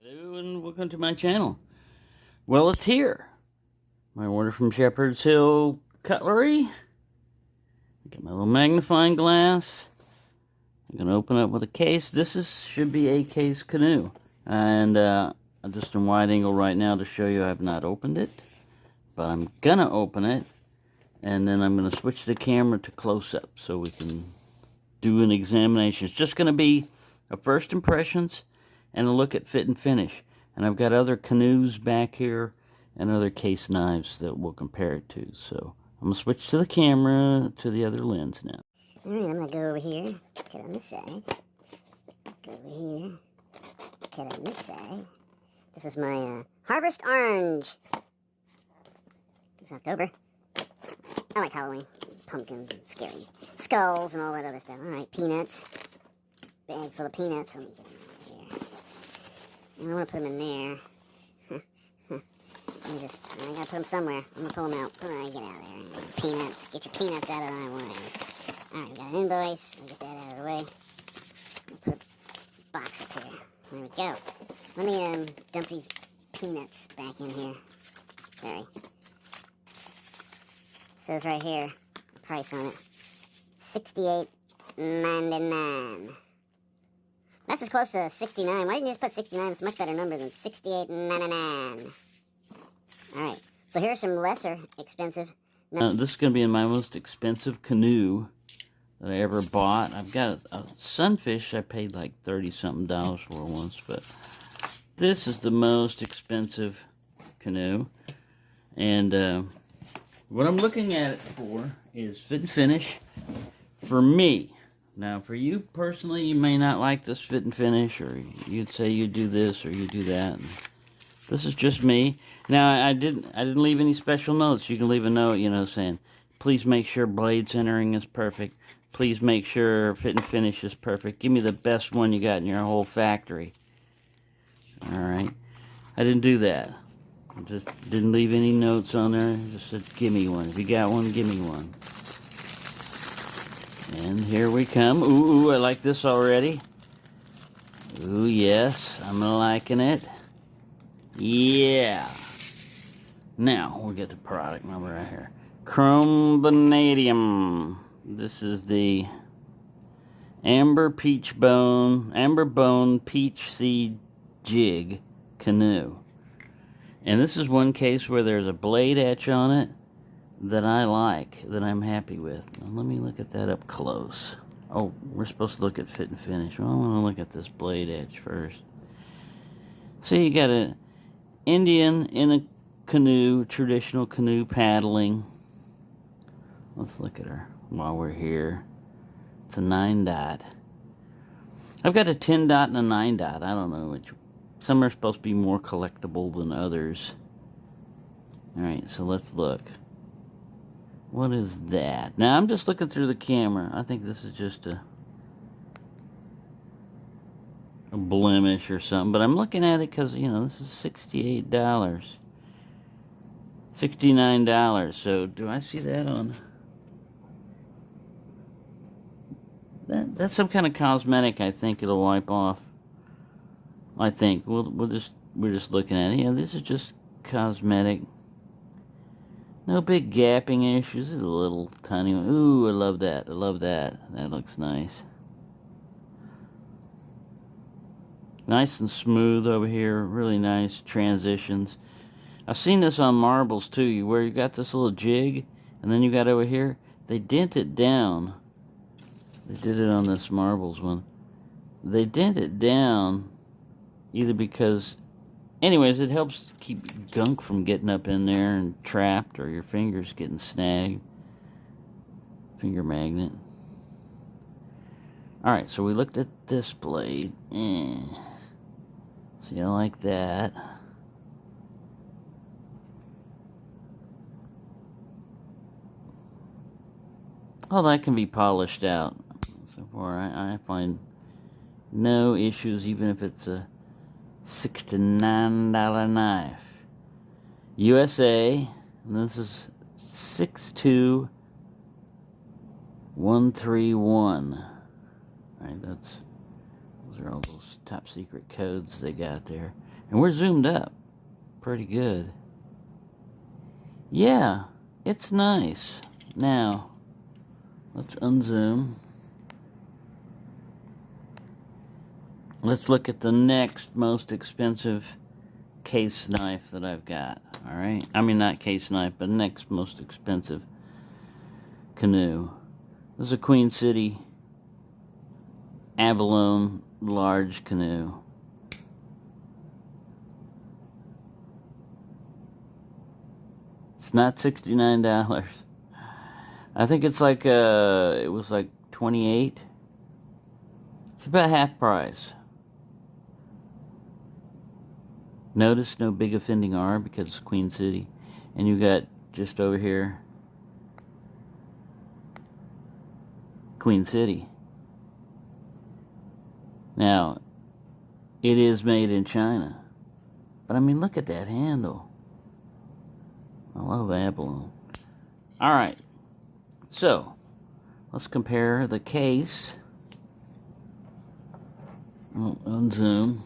Hello and welcome to my channel. Well, it's here. My order from Sheppard Hills Cutlery. Get my little magnifying glass. I'm gonna open it with a case. Should be a Case Canoe, and I'm just in wide angle right now to show you I've not opened it, but I'm gonna open it, and then I'm gonna switch the camera to close up so we can do an examination. It's just gonna be a first impressions and a look at fit and finish. And I've got other canoes back here and other case knives that we'll compare it to. So I'm going to switch to the camera to the other lens now. Alright, I'm going to go over here, cut on this side. Go over here, cut on this side. This is my Harvest Orange. It's October. I like Halloween. Pumpkins and scary skulls and all that other stuff. Alright, peanuts. Bag full of peanuts. Let me get them out of here. I want to put them in there. I gotta put them somewhere. I'm gonna pull them out. Get out of there. Peanuts. Get your peanuts out of my way. Alright, got an invoice. I'll get that out of the way. I'll put a box up here. There we go. Let me dump these peanuts back in here. Sorry. It says right here, the price on it. $68.99. That's as close to $69. Why didn't you just put 69? It's a much better number than $68.99. Alright, so here's some lesser expensive. This is going to be in my most expensive canoe that I ever bought. I've got a sunfish I paid like $30-something for once, but this is the most expensive canoe. And what I'm looking at it for is fit and finish for me. Now, for you personally, you may not like this fit and finish, or you'd say you do this or you do that. This is just me. Now, I didn't leave any special notes. You can leave a note, saying, please make sure blade centering is perfect. Please make sure fit and finish is perfect. Give me the best one you got in your whole factory. All right. I didn't do that. I just didn't leave any notes on there. I just said, give me one. If you got one, give me one. And here we come. Ooh, I like this already. Ooh, yes, I'm liking it. Yeah. Now, we'll get the product number right here. Chrome Vanadium. This is the Amber Bone Peach Seed Jig Canoe. And this is one case where there's a blade etch on it that I like, that I'm happy with. Now, let me look at that up close. Oh, we're supposed to look at fit and finish. Well, I want to look at this blade edge first. See, you got an Indian in a canoe, traditional canoe paddling. Let's look at her while we're here. It's a 9-dot. I've got a 10-dot and a 9-dot. I don't know which. Some are supposed to be more collectible than others. Alright, so let's look. What is that? Now, I'm just looking through the camera. I think this is just a blemish or something. But I'm looking at it because, this is $68. $69. So, do I see that on... That's some kind of cosmetic I think it'll wipe off. I think. We're just looking at it. Yeah, this is just cosmetic. No big gapping issues. This is a little tiny one. Ooh, I love that. I love that. That looks nice. Nice and smooth over here. Really nice transitions. I've seen this on marbles too, where you got this little jig, and then you got over here. They dent it down. They did it on this marbles one. They dent it down either because... Anyways, it helps keep gunk from getting up in there and trapped, or your fingers getting snagged. Finger magnet. Alright, so we looked at this blade. See, I like that. Oh, that can be polished out. So far, I find no issues, even if it's a $69 knife. USA, and this is 62131. Right, those are all those top secret codes they got there. And we're zoomed up pretty good. Yeah, it's nice. Now, let's unzoom. Let's look at the next most expensive case knife that I've got. Alright? I mean, not case knife, but next most expensive canoe. This is a Queen City Abalone large canoe. It's not $69. I think it's like, it was like $28. It's about half price. Notice no big offending R because it's Queen City. And you got just over here Queen City. Now, it is made in China. But I mean, look at that handle. I love abalone. Alright. So, let's compare the case. I'll unzoom.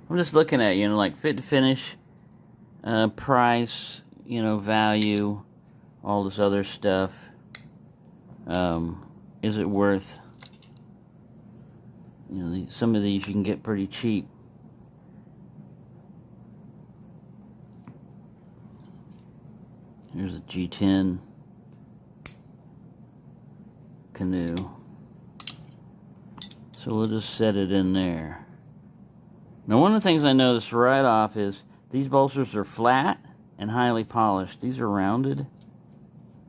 I'm just looking at, like fit to finish, price, value, all this other stuff. Is it worth, some of these you can get pretty cheap. Here's a G10 canoe. So we'll just set it in there. Now, one of the things I noticed right off is these bolsters are flat and highly polished. These are rounded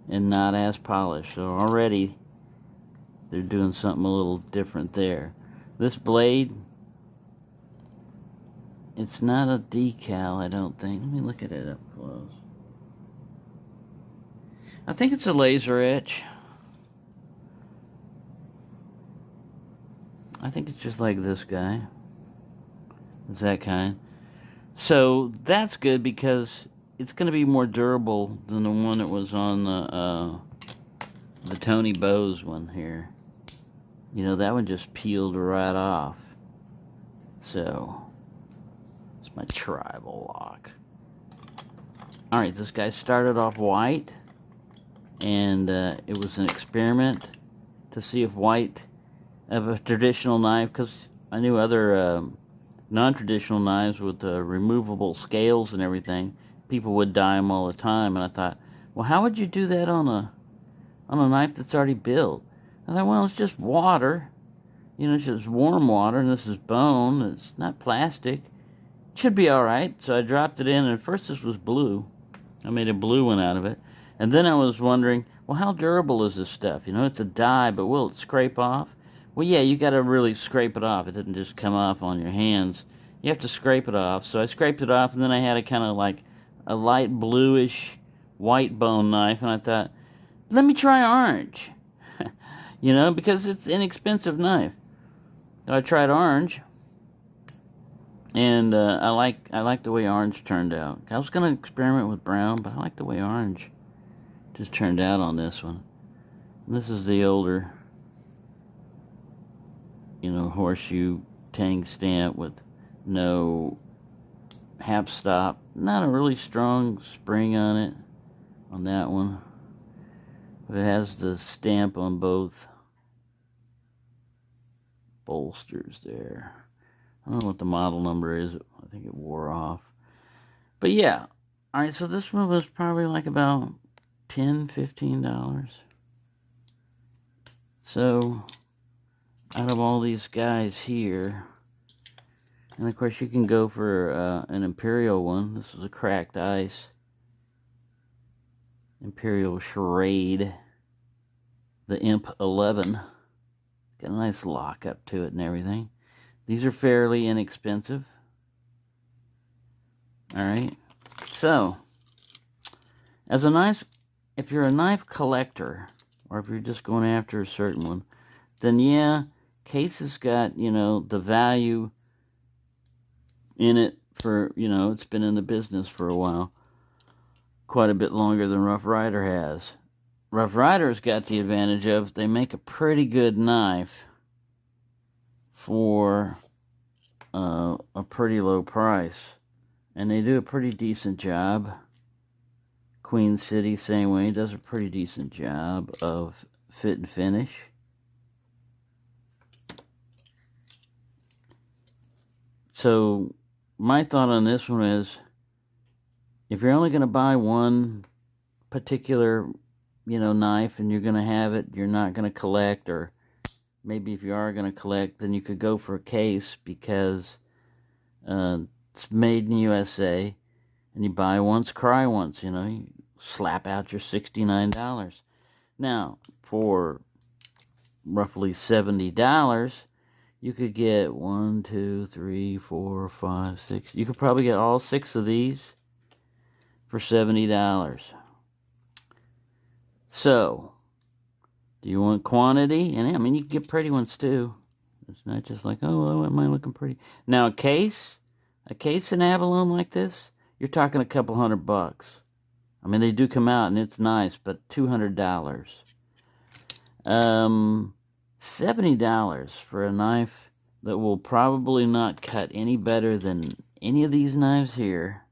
and not as polished. So already they're doing something a little different there. This blade, it's not a decal, I don't think. Let me look at it up close. I think it's a laser etch. I think it's just like this guy. It's that kind. So that's good because it's going to be more durable than the one that was on the Tony Bose one here. That one just peeled right off. So it's my tribal lock. Alright, this guy started off white. And it was an experiment to see if white of a traditional knife, because I knew other non-traditional knives with removable scales and everything, people would dye them all the time. And I thought, well, how would you do that on a knife that's already built? I thought, well, it's just water. It's just warm water, and this is bone. It's not plastic. It should be all right. So I dropped it in, and at first this was blue. I made a blue one out of it. And then I was wondering, well, how durable is this stuff? It's a dye, but will it scrape off? Well, yeah, you got to really scrape it off. It doesn't just come off on your hands. You have to scrape it off. So I scraped it off, and then I had a kind of like a light bluish white bone knife, and I thought, let me try orange. Because it's an inexpensive knife. So I tried orange, and I like the way orange turned out. I was going to experiment with brown, but I like the way orange just turned out on this one. And this is the older, horseshoe tang stamp with no half stop. Not a really strong spring on it, on that one. But it has the stamp on both bolsters there. I don't know what the model number is. I think it wore off. But yeah. Alright, so this one was probably like about $10, $15. So, out of all these guys here, and of course you can go for an Imperial one. This is a cracked ice Imperial Charade, the Imp 11. Got a nice lock up to it and everything. These are fairly inexpensive. Alright, so as a knife, if you're a knife collector, or if you're just going after a certain one, then yeah, Case has got, the value in it for, it's been in the business for a while. Quite a bit longer than Rough Ryder has. Rough Ryder's got the advantage of they make a pretty good knife for a pretty low price. And they do a pretty decent job. Queen City, same way, does a pretty decent job of fit and finish. So, my thought on this one is, if you're only going to buy one particular, knife and you're going to have it, you're not going to collect, or maybe if you are going to collect, then you could go for a Case, because it's made in the USA, and you buy once, cry once, you slap out your $69. Now, for roughly $70, you could get 1, 2, 3, 4, 5, 6. You could probably get all 6 of these for $70. So, do you want quantity? And I mean, you can get pretty ones too. It's not just like, oh, am I looking pretty? Now, a case in abalone like this, you're talking a couple $100. I mean, they do come out and it's nice, but $200. $70 for a knife that will probably not cut any better than any of these knives here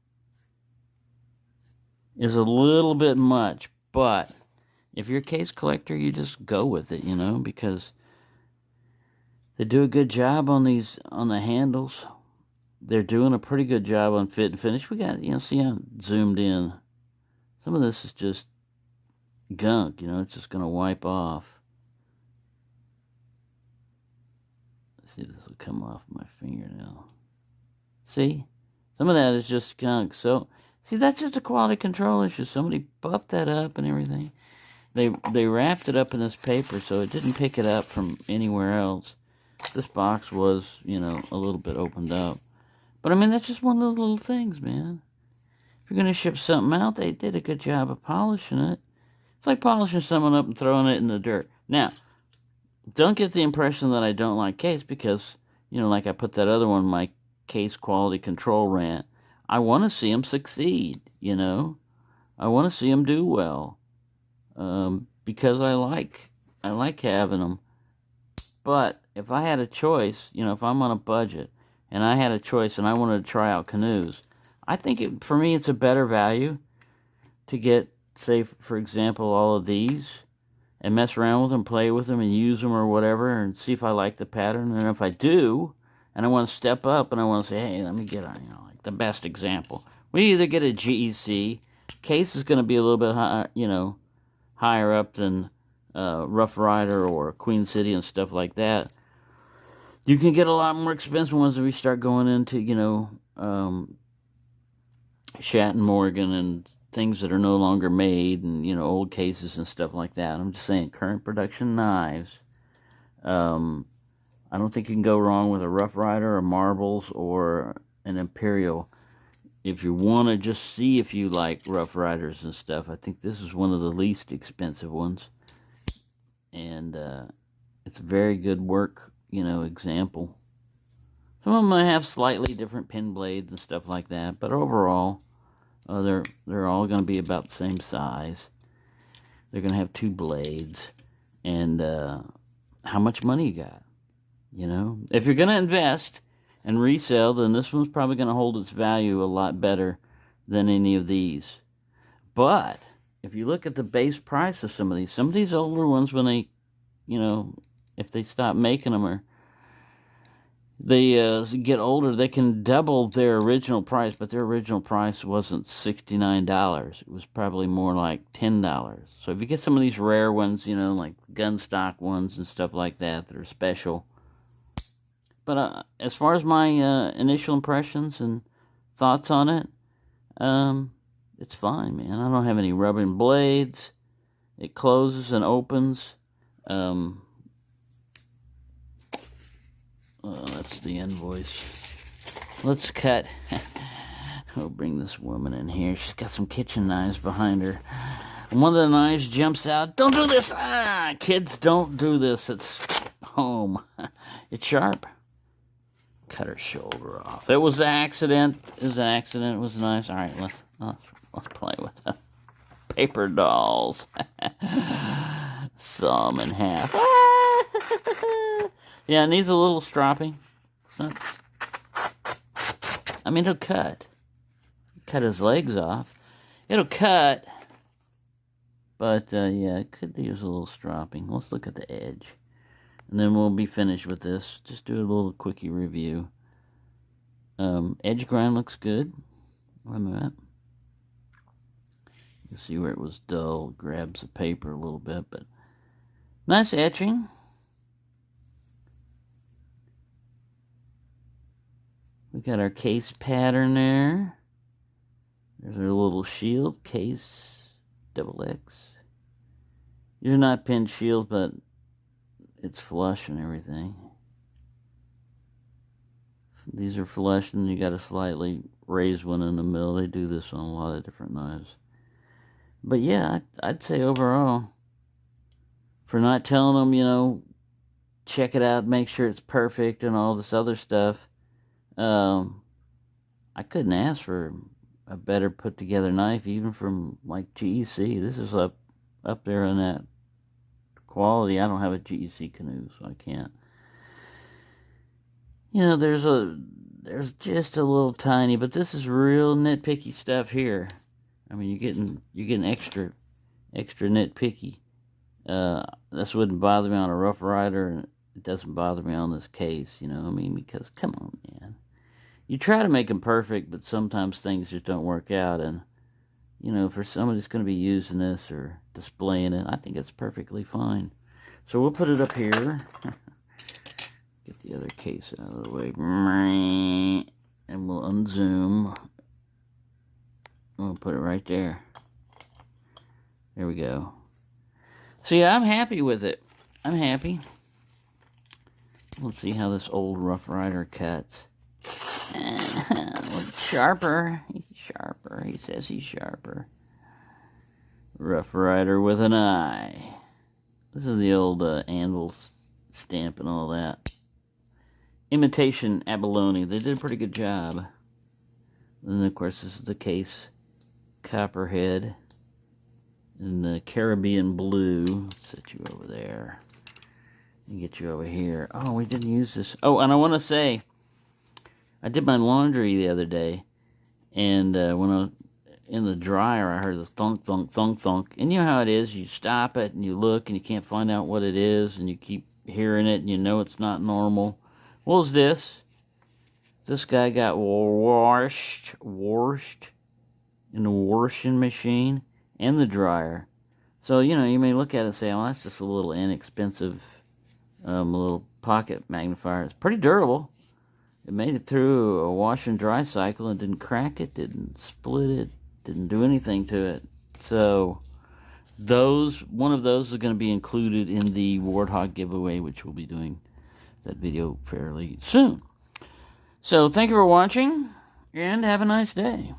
is a little bit much, but if you're a case collector, you just go with it, because they do a good job on the handles. They're doing a pretty good job on fit and finish. We got, see how zoomed in. Some of this is just gunk, it's just going to wipe off. Let's see if this will come off my fingernail. See? Some of that is just gunk. So, see, that's just a quality control issue. Somebody buffed that up and everything. They wrapped it up in this paper so it didn't pick it up from anywhere else. This box was, a little bit opened up. But, I mean, that's just one of the little things, man. If you're going to ship something out, they did a good job of polishing it. It's like polishing someone up and throwing it in the dirt. Now, don't get the impression that I don't like Case, because, like I put that other one, my Case quality control rant. I want to see them succeed, I want to see them do well. Because I like having them. But if I had a choice, if I'm on a budget and I had a choice and I wanted to try out canoes, I think for me it's a better value to get, say, for example, all of these and mess around with them, play with them, and use them or whatever, and see if I like the pattern. And if I do, and I want to step up and I want to say, hey, let me get like the best example. We either get a GEC. Case is going to be a little bit higher, higher up than Rough Ryder or Queen City and stuff like that. You can get a lot more expensive ones if we start going into, Shatton Morgan and things that are no longer made, and, old cases and stuff like that. I'm just saying, current production knives. I don't think you can go wrong with a Rough Ryder or Marbles or an Imperial. If you want to just see if you like Rough Riders and stuff, I think this is one of the least expensive ones. And it's a very good work, example. Some of them might have slightly different pin blades and stuff like that, but overall, they're all going to be about the same size. They're going to have 2 blades. And how much money you got? If you're going to invest and resell, then this one's probably going to hold its value a lot better than any of these. But if you look at the base price of some of these older ones, when they, if they stop making them or they get older, they can double their original price, but their original price wasn't $69. It was probably more like $10. So if you get some of these rare ones, like gun stock ones and stuff like that are special. But as far as my initial impressions and thoughts on it, it's fine, man. I don't have any rubbing blades. It closes and opens. That's the invoice. Let's cut. We'll bring this woman in here. She's got some kitchen knives behind her. One of the knives jumps out. Don't do this! Kids, don't do this. It's home. It's sharp. Cut her shoulder off. It was an accident. It was nice. All right, let's play with the paper dolls. Saw them in half. Yeah, it needs a little stropping. I mean, it'll cut. Cut his legs off. It'll cut. But, yeah, it could use a little stropping. Let's look at the edge. And then we'll be finished with this. Just do a little quickie review. Edge grind looks good. Wait a minute. You see where it was dull. Grabs the paper a little bit, but nice etching. We got our case pattern there. There's our little shield, case XX. You're not pinned shield, but it's flush and everything. These are flush, and you got a slightly raised one in the middle. They do this on a lot of different knives. But yeah, I'd say overall, for not telling them, you know, check it out, make sure it's perfect and all this other stuff, I couldn't ask for a better put together knife, even from like GEC. This is up there in that quality. I don't have a GEC canoe, so I can't. You know, there's just a little tiny, but this is real nitpicky stuff here. I mean, you're getting extra nitpicky. This wouldn't bother me on a Rough Ryder, and it doesn't bother me on this case. You know, I mean, because come on, man. You try to make them perfect, but sometimes things just don't work out. And, you know, for somebody that's going to be using this or displaying it, I think it's perfectly fine. So we'll put it up here. Get the other case out of the way. And we'll unzoom. We'll put it right there. There we go. So yeah, I'm happy with it. I'm happy. Let's see how this old Rough Ryder cuts. It's sharper. He's sharper. He says he's sharper. Rough Ryder with an eye. This is the old anvil stamp and all that. Imitation abalone. They did a pretty good job. And then, of course, this is the Case Copperhead. And the Caribbean blue. Set you over there. And get you over here. Oh, we didn't use this. Oh, and I want to say, I did my laundry the other day, and when I was in the dryer, I heard this thunk, thunk, thunk, thunk. And you know how it is. You stop it, and you look, and you can't find out what it is, and you keep hearing it, and you know it's not normal. What was this? This guy got washed in the washing machine and the dryer. So, you know, you may look at it and say, oh, that's just a little inexpensive little pocket magnifier. It's pretty durable. It made it through a wash and dry cycle and didn't crack it, didn't split it, didn't do anything to it. So one of those is going to be included in the Warthog giveaway, which we'll be doing that video fairly soon. So thank you for watching, and have a nice day.